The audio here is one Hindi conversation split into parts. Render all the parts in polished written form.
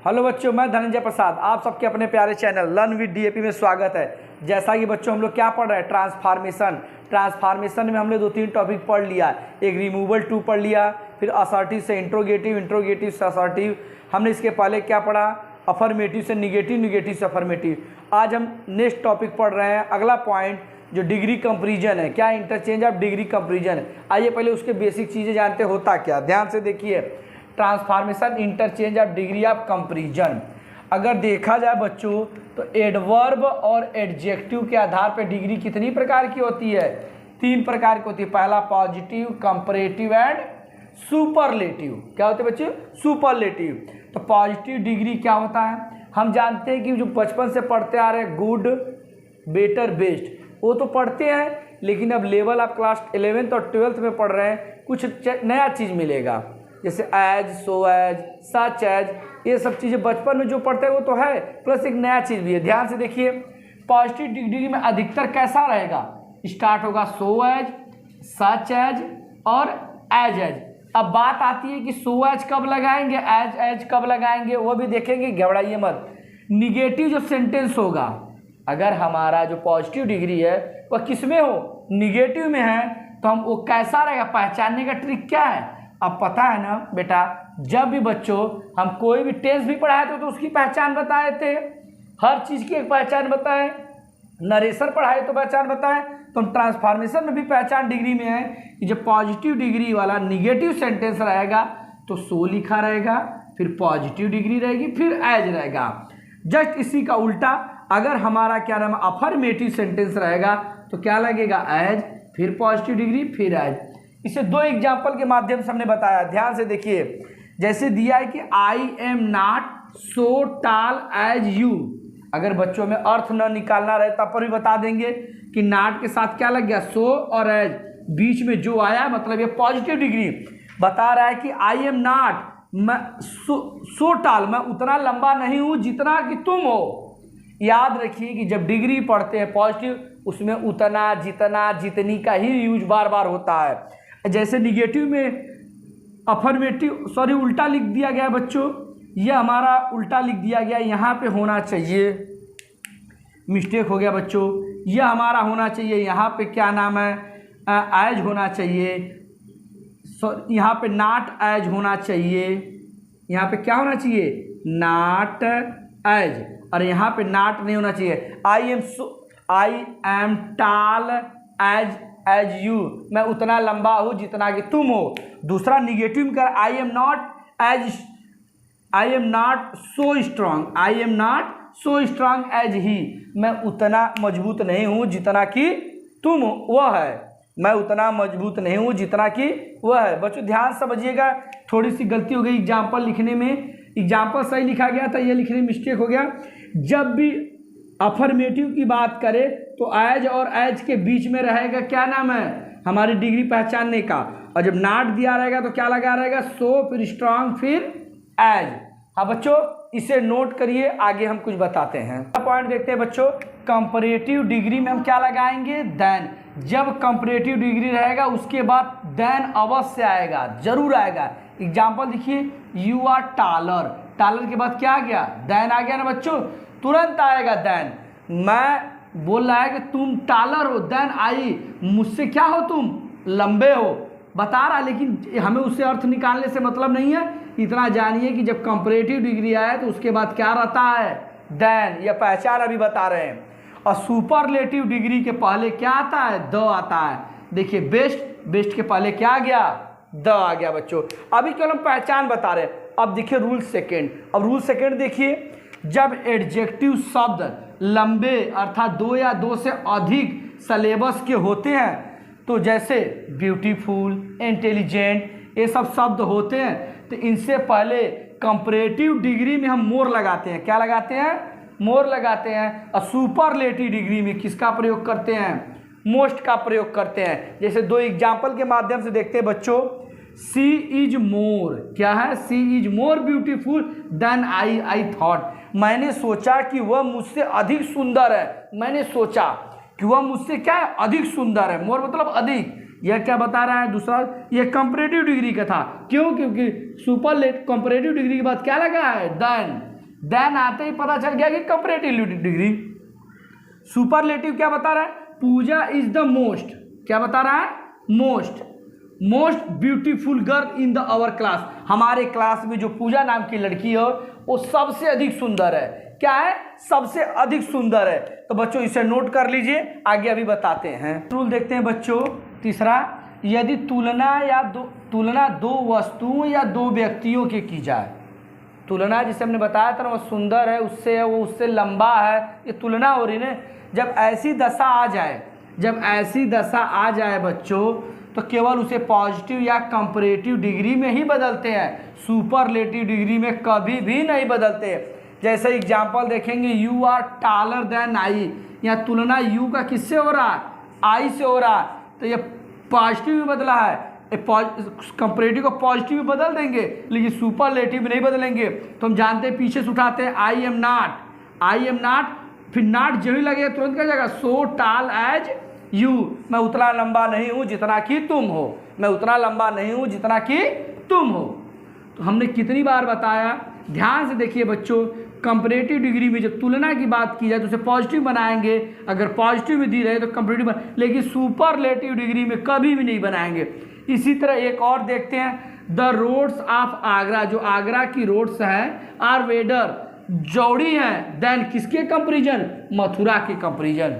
हेलो बच्चों, मैं धनंजय प्रसाद आप सबके अपने प्यारे चैनल लर्न विद डीएपी में स्वागत है। जैसा कि बच्चों हम लोग क्या पढ़ रहे हैं, ट्रांसफॉर्मेशन में हमने 2-3 टॉपिक पढ़ लिया। एक रिमूवल टू पढ़ लिया, फिर असर्टिव से इंट्रोगेटिव, इंट्रोगेटिव से असर्टिव। हमने इसके पहले क्या पढ़ा, अफर्मेटिव से निगेटिव, निगेटिव से अफर्मेटिव। आज हम नेक्स्ट टॉपिक पढ़ रहे हैं, अगला पॉइंट जो डिग्री कंपेरिजन है। क्या इंटरचेंज ऑफ डिग्री कंपेरिजन है। आइए पहले उसके बेसिक चीज़ें जानते होता क्या। ध्यान से देखिए, transformation interchange of degree of comparison. अगर देखा जाए बच्चों तो एडवर्ब और एडजेक्टिव के आधार पर डिग्री कितनी प्रकार की होती है? 3 प्रकार की होती है। पहला पॉजिटिव, कंपैरेटिव एंड सुपरलेटिव। क्या होते हैं बच्चे? सुपरलेटिव। तो पॉजिटिव डिग्री क्या होता है? हम जानते हैं कि जो बचपन से पढ़ते आ रहे हैं, गुड, बेटर, बेस्ट, वो तो पढ़ते हैं, लेकिन अब लेवल आप क्लास 11th और 12th में पढ़ रहे हैं, कुछ नया चीज़ मिलेगा। जैसे as, so as, such as, ये सब चीज़ें बचपन में जो पढ़ते हैं वो तो है, प्लस एक नया चीज़ भी है। ध्यान से देखिए, पॉजिटिव डिग्री में अधिकतर कैसा रहेगा? स्टार्ट होगा सो एज, सच एज और एज एज। अब बात आती है कि सो एज कब लगाएंगे, एज एज कब लगाएंगे, वो भी देखेंगे, घबराइए मत। निगेटिव जो सेंटेंस होगा, अगर हमारा जो पॉजिटिव डिग्री है वह किस में हो? निगेटिव में है, तो हम वो कैसा रहेगा, पहचानने का ट्रिक क्या है? अब पता है ना बेटा, जब भी बच्चों हम कोई भी टेंस भी पढ़ाए थे तो उसकी पहचान बताए थे, हर चीज़ की एक पहचान बताए। नरेशन पढ़ाए तो पहचान बताए, तो हम ट्रांसफॉर्मेशन में भी पहचान डिग्री में है कि जब पॉजिटिव डिग्री वाला निगेटिव सेंटेंस रहेगा तो सो लिखा रहेगा, फिर पॉजिटिव डिग्री रहेगी, फिर एज रहेगा। जस्ट इसी का उल्टा, अगर हमारा क्या नाम अफर्मेटिव सेंटेंस रहेगा तो क्या लगेगा? एज, फिर पॉजिटिव डिग्री, फिर एज। इसे 2 एग्जाम्पल के माध्यम से हमने बताया। ध्यान से देखिए, जैसे दिया है कि I am not so tall as you. अगर बच्चों में अर्थ न निकालना रहे तब पर भी बता देंगे कि नॉट के साथ क्या लग गया? सो और एज, बीच में जो आया मतलब ये पॉजिटिव डिग्री बता रहा है कि आई एम नॉट, मैं सो टॉल, मैं उतना लंबा नहीं हूँ जितना कि तुम हो। याद रखिए कि जब डिग्री पढ़ते हैं पॉजिटिव, उसमें उतना, जितना, जितनी का ही यूज बार बार होता है। जैसे निगेटिव में उल्टा लिख दिया गया बच्चों, ये हमारा उल्टा लिख दिया गया, यहाँ पे होना चाहिए, मिस्टेक हो गया बच्चों, ये हमारा होना चाहिए, यहाँ पे क्या नाम है, एज होना चाहिए, यहाँ पे नॉट एज होना चाहिए, यहाँ पे क्या होना चाहिए? नॉट एज, और यहाँ पे नॉट नहीं होना चाहिए। I am tall as you, मैं उतना लंबा हूँ जितना कि तुम हो। दूसरा निगेटिव में कर, I am not so strong as he, मैं उतना मजबूत नहीं हूँ जितना कि तुम हो, वह है। मैं उतना मजबूत नहीं हूँ जितना कि वह है। बच्चों ध्यान समझिएगा, थोड़ी सी गलती हो गई एग्जाम्पल लिखने में। एग्जाम्पल सही लिखा गया था, ये लिखने में मिस्टेक हो गया। जब भी अफर्मेटिव की बात करें तो एज और एज के बीच में रहेगा क्या नाम है, हमारी डिग्री पहचानने का। और जब नॉट दिया रहेगा तो क्या लगा रहेगा? सो, फिर स्ट्रांग, फिर एज। हाँ बच्चों, इसे नोट करिए, आगे हम कुछ बताते हैं। पॉइंट देखते हैं बच्चों, कंपैरेटिव डिग्री में हम क्या लगाएंगे? देन। जब कंपैरेटिव डिग्री रहेगा उसके बाद देन अवश्य आएगा, जरूर आएगा। एग्जाम्पल देखिए, यू आर टॉलर, टॉलर के बाद क्या आ गया? देन आ गया ना बच्चों, तुरंत आएगा देन। मैं बोल रहा है कि तुम टॉलर हो, देन आई, मुझसे क्या हो तुम? लंबे हो, बता रहा, लेकिन हमें उससे अर्थ निकालने से मतलब नहीं है। इतना जानिए कि जब कंपैरेटिव डिग्री आए तो उसके बाद क्या रहता है? देन। यह पहचान अभी बता रहे हैं। और सुपरलेटिव डिग्री के पहले क्या आता है? द आता है। देखिए, बेस्ट के पहले क्या आ गया? द आ गया बच्चों। अभी केवल हम पहचान बता रहे हैं। अब देखिए रूल सेकेंड। अब रूल सेकेंड देखिए, जब एडजेक्टिव शब्द लंबे अर्थात 2 या 2 से अधिक सिलेबस के होते हैं, तो जैसे ब्यूटीफुल, इंटेलिजेंट, ये सब शब्द होते हैं, तो इनसे पहले कंपैरेटिव डिग्री में हम मोर लगाते हैं। क्या लगाते हैं? मोर लगाते हैं। और सुपरलेटिव डिग्री में किसका प्रयोग करते हैं? मोस्ट का प्रयोग करते हैं। जैसे 2 एग्जाम्पल के माध्यम से देखते हैं बच्चों। सी इज मोर, क्या है? She is more beautiful than I thought, मैंने सोचा कि वह मुझसे अधिक सुंदर है। मैंने सोचा कि वह मुझसे क्या है? अधिक सुंदर है। मोर मतलब अधिक। यह क्या बता रहा है? दूसरा, यह कंपैरेटिव डिग्री का था। क्यों? क्योंकि कंपैरेटिव डिग्री के बाद क्या लगा है? देन। देन आते ही पता चल गया कि कंपैरेटिव डिग्री। सुपरलेटिव क्या बता रहा है? पूजा इज द मोस्ट, क्या बता रहा है? Most beautiful girl in the our class. हमारे क्लास में जो पूजा नाम की लड़की है वो सबसे अधिक सुंदर है। क्या है? सबसे अधिक सुंदर है। तो बच्चों इसे नोट कर लीजिए, आगे अभी बताते हैं। रूल देखते हैं बच्चों। तीसरा, यदि तुलना दो वस्तुओं या दो व्यक्तियों की जाए, तुलना जिसे हमने बताया था ना, वो सुंदर है उससे, वो उससे लंबा है, ये तुलना हो रही है। जब ऐसी दशा आ जाए बच्चों, तो केवल उसे पॉजिटिव या कंपैरेटिव डिग्री में ही बदलते हैं, सुपरलेटिव डिग्री में कभी भी नहीं बदलते। जैसे एग्जाम्पल देखेंगे, you are taller than I, यहाँ तुलना यू का किससे हो रहा है? आई से हो रहा है, तो ये पॉजिटिव में बदला है। कंपैरेटिव को पॉजिटिव में बदल देंगे, लेकिन सुपरलेटिव में नहीं बदलेंगे। तो हम जानते हैं, पीछे से उठाते हैं, आई एम नॉट, फिर नॉट जो ही लगेगा तुरंत क्या जाएगा? सो टॉल एज यू, मैं उतना लंबा नहीं हूं जितना कि तुम हो, तो हमने कितनी बार बताया? ध्यान से देखिए बच्चों, कंपैरेटिव डिग्री में जब तुलना की बात की जाए तो उसे पॉजिटिव बनाएंगे, अगर पॉजिटिव में दी रहे तो कंपैरेटिव लेकिन सुपरलेटिव डिग्री में कभी भी नहीं बनाएंगे। इसी तरह एक और देखते हैं, द रोड्स ऑफ आगरा, जो आगरा की रोड्स हैं, आर वेडर, चौड़ी हैं, देन किसके कंपैरिजन? मथुरा के कंपैरिजन।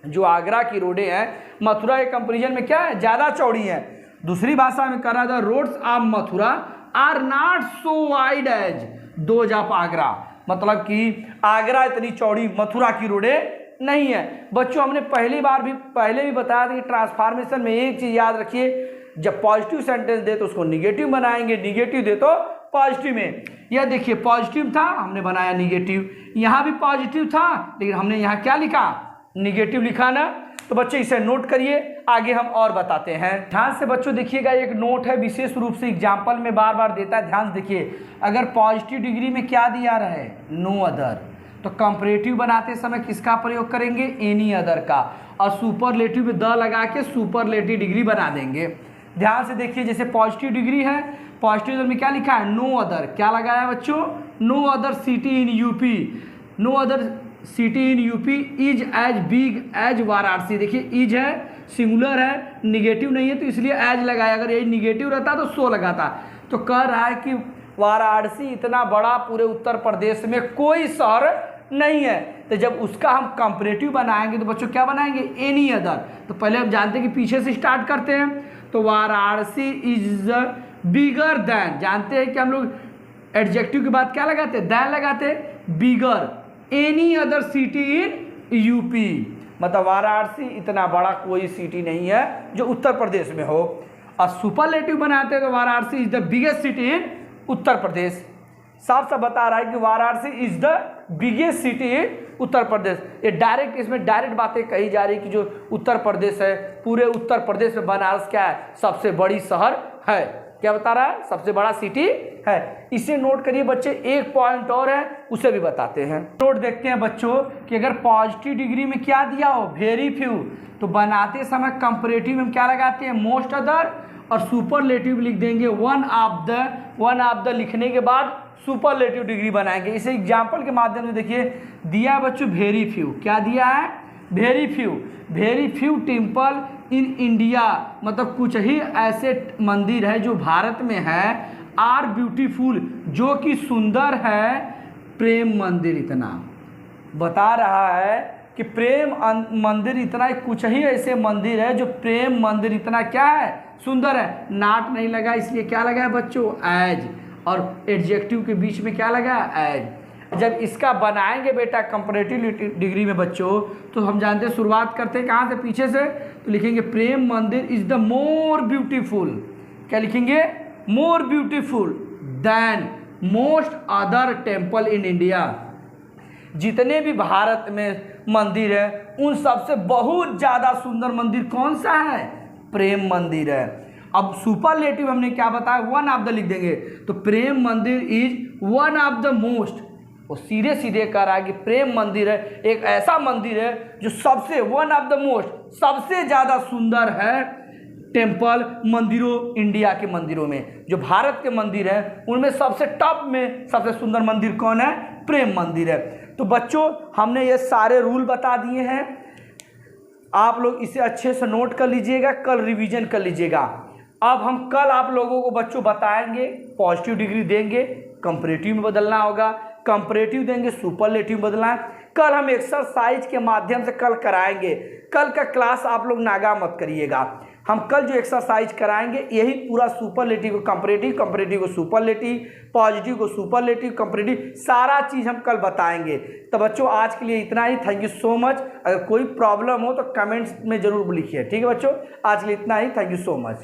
जो आगरा की रोडें हैं मथुरा के कंपैरिजन में क्या है? ज़्यादा चौड़ी हैं। दूसरी भाषा में कह रहा था, roads of Mathura are not so wide as those of Agra, मतलब कि आगरा इतनी चौड़ी मथुरा की रोडें नहीं है। बच्चों हमने पहले भी बताया था कि ट्रांसफॉर्मेशन में एक चीज़ याद रखिए, जब पॉजिटिव सेंटेंस दे तो उसको निगेटिव बनाएंगे, निगेटिव दे तो पॉजिटिव में। यह देखिए पॉजिटिव था, हमने बनाया निगेटिव, यहाँ भी पॉजिटिव था, लेकिन हमने यहाँ क्या लिखा? निगेटिव लिखा ना। तो बच्चे इसे नोट करिए, आगे हम और बताते हैं। ध्यान से बच्चों देखिएगा, एक नोट है, विशेष रूप से एग्जाम्पल में बार बार देता है, ध्यान से देखिए। अगर पॉजिटिव डिग्री में क्या दिया रहे? नो अदर, तो कंपैरेटिव बनाते समय किसका प्रयोग करेंगे? एनी अदर का, और सुपरलेटिव में द लगा के सुपरलेटिव डिग्री बना देंगे। ध्यान से देखिए, जैसे पॉजिटिव डिग्री है, पॉजिटिव में क्या लिखा है? नो अदर, क्या लगाया बच्चों? No other city in UP, no other city in UP is as big as Varanasi. देखिए इज है, सिंगुलर है, निगेटिव नहीं है, तो इसलिए एज लगाया। अगर ये निगेटिव रहता तो सो लगाता। तो कह रहा है कि वाराणसी इतना बड़ा पूरे उत्तर प्रदेश में कोई शहर नहीं है। तो जब उसका हम कंपैरेटिव बनाएंगे तो बच्चों क्या बनाएंगे? Any other. तो पहले हम जानते हैं कि पीछे से स्टार्ट करते हैं, तो वाराणसी इज बिगर देन, जानते हैं कि हम लोग एडजेक्टिव के बाद क्या लगाते हैं? देन लगाते हैं, bigger any other city in UP, मतलब वाराणसी इतना बड़ा कोई सिटी नहीं है जो उत्तर प्रदेश में हो। और सुपरलेटिव बनाते हैं तो Varanasi is the biggest city in Uttar Pradesh. साफ साफ बता रहा है कि Varanasi is the biggest city in Uttar Pradesh. ये डायरेक्ट, इसमें डायरेक्ट बातें कही जा रही कि जो उत्तर प्रदेश है, पूरे उत्तर प्रदेश में बनारस क्या है? सबसे बड़ी शहर है। क्या बता रहा है? सबसे बड़ा सिटी है। इसे नोट करिए बच्चे। एक पॉइंट और है, उसे भी बताते हैं। नोट देखते हैं बच्चों कि अगर पॉजिटिव डिग्री में क्या दिया हो? वेरी फ्यू, तो बनाते समय कंपैरेटिव में क्या लगाते हैं? मोस्ट अदर, और सुपरलेटिव लिख देंगे वन ऑफ द लिखने के बाद सुपरलेटिव डिग्री बनाएंगे। इसे एग्जाम्पल के माध्यम से देखिए, दिया है बच्चों वेरी फ्यू, क्या दिया है? Very few temple in India, मतलब कुछ ही ऐसे मंदिर है जो भारत में है, आर ब्यूटीफुल, जो कि सुंदर है, प्रेम मंदिर इतना। बता रहा है कि प्रेम मंदिर इतना, कुछ ही ऐसे मंदिर है जो प्रेम मंदिर इतना क्या है? सुंदर है। नाट नहीं लगा, इसलिए क्या लगा है बच्चों? एज, और एडजेक्टिव के बीच में क्या लगा? एज। जब इसका बनाएंगे बेटा कंपैरेटिव डिग्री में बच्चों, तो हम जानते हैं शुरुआत करते हैं कहाँ से? पीछे से। तो लिखेंगे प्रेम मंदिर इज द मोर ब्यूटीफुल, क्या लिखेंगे? मोर beautiful then most other temple in India. जितने भी भारत में मंदिर है उन सबसे बहुत ज़्यादा सुंदर मंदिर कौन सा है? प्रेम मंदिर है। अब सुपरलेटिव हमने क्या बताया? वन ऑफ द लिख देंगे, तो प्रेम मंदिर is one of the most, वो सीधे सीधे कह रहा है कि प्रेम मंदिर है, एक ऐसा मंदिर है जो सबसे, वन ऑफ द मोस्ट, सबसे ज़्यादा सुंदर है टेम्पल, मंदिरों, इंडिया के मंदिरों में। जो भारत के मंदिर हैं उनमें सबसे टॉप में सबसे सुंदर मंदिर कौन है? प्रेम मंदिर है। तो बच्चों हमने ये सारे रूल बता दिए हैं, आप लोग इसे अच्छे से नोट कर लीजिएगा, कल रिवीजन कर लीजिएगा। अब हम कल आप लोगों को बच्चों बताएंगे, पॉजिटिव डिग्री देंगे, कंपैरेटिव में बदलना होगा, कंपैरेटिव देंगे, सुपरलेटिव में बदलना है। कल हम एक्सरसाइज के माध्यम से कल कराएंगे। कल का क्लास आप लोग नागा मत करिएगा, हम कल जो एक्सरसाइज कराएंगे यही पूरा सुपरलेटिव को कंपैरेटिव, कंपैरेटिव को सुपरलेटिव, पॉजिटिव को सुपरलेटिव, कंपैरेटिव, सारा चीज़ हम कल बताएंगे। तो बच्चों आज के लिए इतना ही, थैंक यू सो मच। अगर कोई प्रॉब्लम हो तो कमेंट्स में ज़रूर लिखिए, ठीक है बच्चों। आज के लिए इतना ही, थैंक यू सो मच।